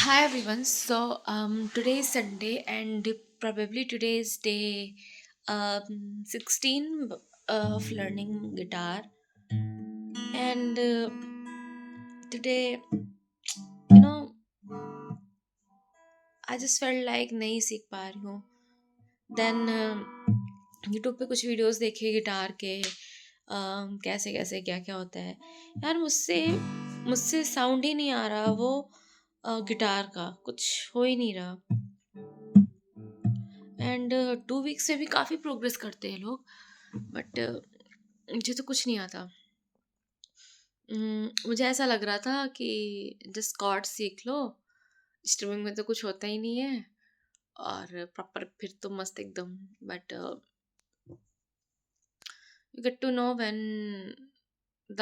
Hi everyone. Today is Sunday and probably today is day 16 of learning guitar. And today, you know, I just felt like नहीं सीख पा रही हूँ. Then YouTube पे कुछ videos देखे गिटार के, कैसे कैसे क्या क्या होता है. यार मुझसे साउंड ही नहीं आ रहा वो गिटार का कुछ हो ही नहीं रहा. एंड 2 वीक्स में भी काफ़ी प्रोग्रेस करते हैं लोग, बट मुझे तो कुछ नहीं आता. मुझे ऐसा लग रहा था कि जस्ट कॉर्ड सीख लो, स्ट्रीमिंग में तो कुछ होता ही नहीं है और प्रॉपर फिर तो मस्त एकदम. But you get to know when the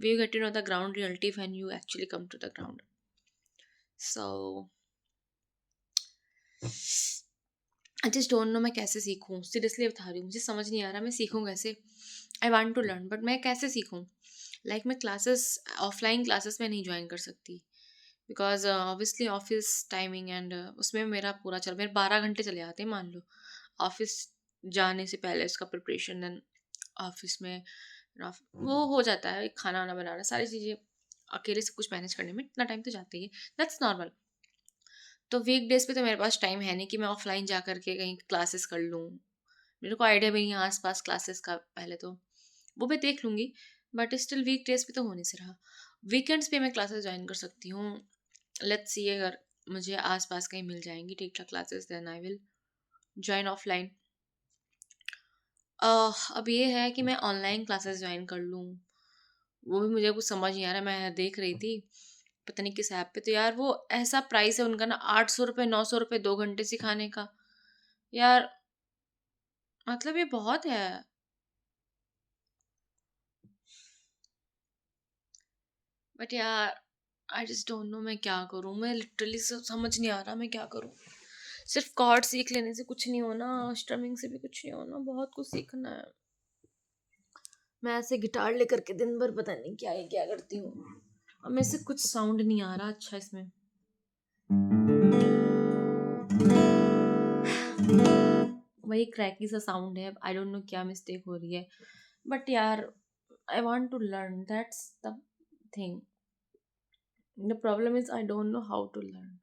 you get to know the ground reality when you actually come to the ground. So I just don't know मैं कैसे सीखूं. सीरियसली बता रही हूँ, मुझे समझ नहीं आ रहा मैं सीखूं कैसे. I want to learn but मैं कैसे सीखूं. मैं क्लासेस, ऑफलाइन क्लासेस में नहीं ज्वाइन कर सकती because obviously office timing and उसमें मेरा पूरा चल मेरे 12 घंटे चले जाते हैं मान लो. ऑफिस जाने से पहले उसका प्रिपरेशन, देन ऑफिस में वो हो जाता है, खाना वाना बनाना, सारी चीज़ें अकेले से कुछ मैनेज करने में इतना टाइम तो जाता ही है. That's normal. तो वीक डेज पे तो मेरे पास टाइम है नहीं कि मैं ऑफलाइन जा करके कहीं क्लासेस कर लूँ. मेरे को आइडिया भी नहीं है आस पास क्लासेस का. पहले तो वो भी देख लूँगी बट स्टिल वीक डेज पे तो हो नहीं से रहा. वीकेंड्स पे मैं क्लासेस ज्वाइन कर सकती हूँ. लेट्स सी अगर मुझे आस पास कहीं मिल जाएंगी ठीक ठाक classes, then I will join offline. अब ये है कि मैं ऑनलाइन क्लासेस ज्वाइन कर लूँ, वो भी मुझे कुछ समझ नहीं आ रहा. मैं देख रही थी पता नहीं किस ऐप पे, तो यार वो ऐसा प्राइस है उनका ना, 800 रुपये 900 रुपये 2 घंटे सिखाने का. यार मतलब ये बहुत है. बट यार आई जस्ट डोंट नो मैं क्या करूँ. मैं लिटरली समझ नहीं आ रहा मैं क्या करूँ. सिर्फ कॉर्ड सीख लेने से कुछ नहीं होना, स्ट्रमिंग से भी कुछ नहीं होना, बहुत कुछ सीखना है. मैं ऐसे गिटार लेकर के दिन भर पता नहीं क्या ही क्या करती हूँ. अब मेरे से कुछ साउंड नहीं आ रहा अच्छा इसमें. वही क्रैकी सा साउंड है. आई डोंट नो क्या मिस्टेक हो रही है. बट यार I want to learn, that's the thing. The problem is I don't know how to learn,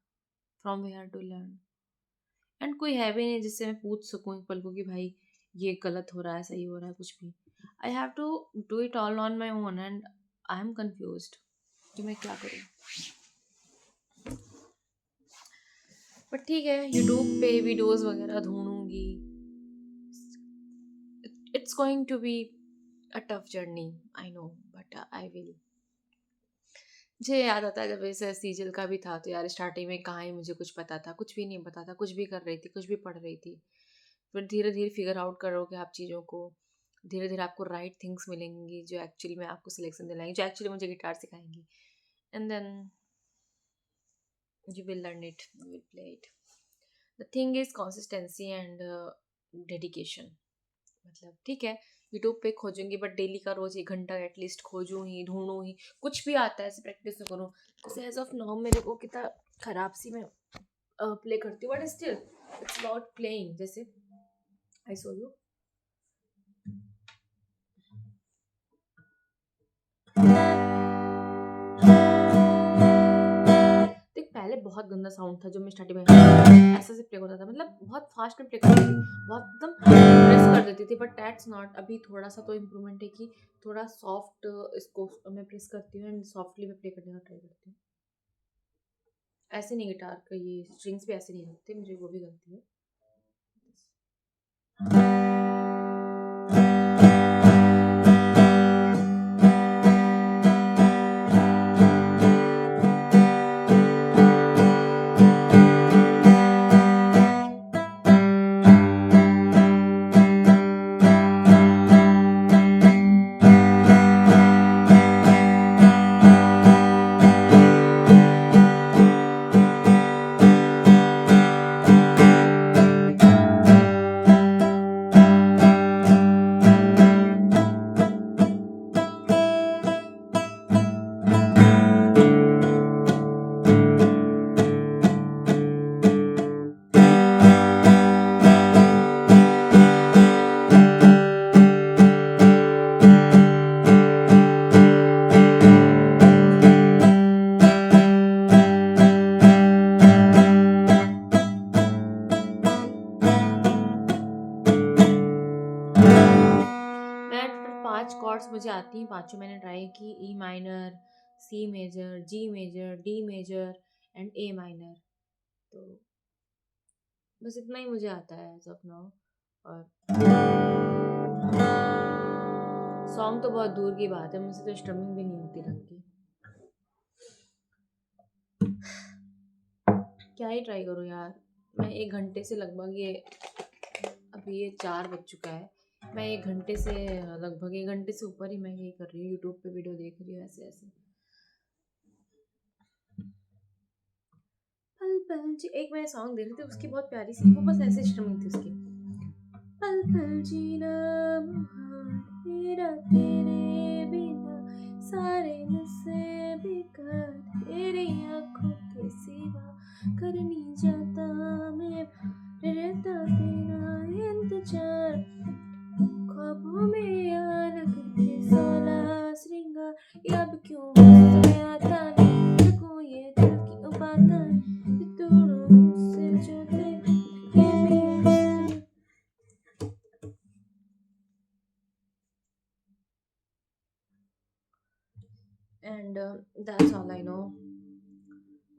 from where to learn. And कोई है भी नहीं जिससे मैं पूछ सकूं एक पल को कि भाई ये गलत हो रहा है, सही हो रहा है, कुछ भी. I have to do it all on my own and I am confused कि मैं क्या करूँ. बट ठीक है, यूट्यूब पे वीडियोस वगैरह ढूंढूंगी. It's going to be a tough journey, I know, but I will. मुझे याद आता है जब ऐसे सीजल का भी था तो यार स्टार्टिंग में कहाँ ही मुझे कुछ पता था, कुछ भी नहीं पता था, कुछ भी कर रही थी, कुछ भी पढ़ रही थी. फिर धीरे धीरे फिगर आउट करोगे आप चीज़ों को, धीरे धीरे आपको राइट थिंग्स मिलेंगी जो एक्चुअली में आपको सिलेक्शन दिलाएंगी, जो एक्चुअली मुझे गिटार सिखाएंगी. And then you will learn it, you will play it. The thing is consistency and dedication. मतलब ठीक है, यूट्यूब पे खोजूंगी बट डेली का रोज 1 घंटा एटलीस्ट खोजूं ही, ढूंढूं ही. कुछ भी आता है ऐसे प्रैक्टिस तो करूँ. जैसे एज ऑफ नाउ मेरे को कितना खराब सी मैं प्ले करती हूँ, but still it's about playing. जैसे आई सो यू, देख पहले बहुत गंदा साउंड था जब मैं स्टार्टिंग में ऐसे से प्ले होता था, मतलब बहुत फास्ट में प्ले करती थी, बहुत एकदम प्रेस कर देती थी. But that's not. अभी थोड़ा सा तो इम्प्रूवमेंट है कि थोड़ा सॉफ्ट इसको मैं प्रेस करती हूँ एंड सॉफ्टली मैं प्ले करने का ट्राई करती हूँ. ऐसे नहीं, गिटार का ये स्ट्रिंग्स भी ऐसे नहीं होते, मुझे वो भी गलती है. मुझे आती हैं पाँचों, मैंने ट्राई की, E minor, C major, G major, D major and A minor. तो बस इतना ही मुझे आता है एज ऑफ नाउ। और सॉन्ग तो बहुत दूर की बात है, मुझसे तो स्ट्रमिंग भी नहीं होती ढंग की। क्या ही ट्राई करूँ यार, मैं 1 घंटे से लगभग ये, अभी ये 4 बज चुका है, मैं 1 घंटे से, लगभग 1 घंटे से ऊपर ही मैं यही कर रही हूँ, यूट्यूब पे वीडियो देख रही हूँ ऐसे ऐसे। पल पल जी, एक मैं सॉन्ग देख रही थी, उसकी बहुत प्यारी सी, वो बस ऐसे स्ट्रमिंग थी उसकी। पल पल जीना मुहाल मेरा तेरे बिना, सारे नशे बेकार तेरी आंखों के सिवा, करनी जाता मैं रहता तेरा इंतजार, ख्वाबों में अलग के 16 श्रृंगार, ये अब क्यों में आता नहीं सकूं, ये दिल क्यों पाता है तोड़ो मुझसे जो तेरे ये मेरे। And that's all I know.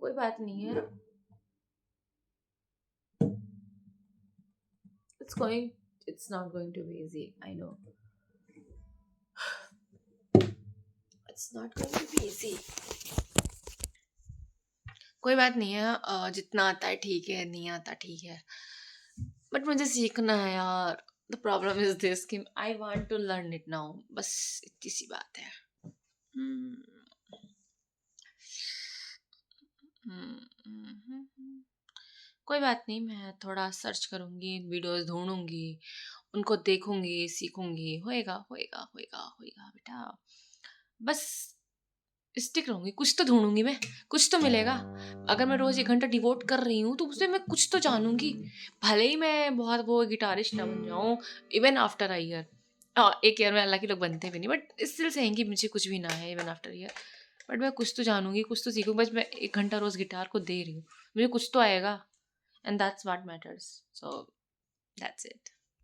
कोई बात नहीं है, it's not going to be easy, I know, it's not going to be easy. कोई बात नहीं है, जितना आता है ठीक है, नहीं आता ठीक है, बट मुझे सीखना है यार। द प्रॉब्लम इज दिस कि I want to learn it now, बस इतनी सी बात है। हम्म, कोई बात नहीं, मैं थोड़ा सर्च करूँगी, वीडियोस ढूँढूँगी, उनको देखूँगी, सीखूँगी, होएगा, होएगा, होएगा, होएगा बेटा। बस स्टिक रहूँगी, कुछ तो ढूँढूँगी मैं, कुछ तो मिलेगा। अगर मैं रोज़ 1 घंटा डिवोट कर रही हूँ, तो उसमें मैं कुछ तो जानूँगी। भले ही मैं बहुत वो गिटारिस्ट ना बन जाऊँ, even after a year. 1 year में हालाँकि लोग बनते भी नहीं, बट स्टिल सेइंग कि मुझे कुछ भी ना है इवन आफ्टर ईयर। बट मैं कुछ तो जानूँगी, कुछ तो सीखूँगी, बस मैं 1 घंटा रोज़ गिटार को दे रही हूँ। मुझे कुछ तो आएगा, and that's what matters. So that's it.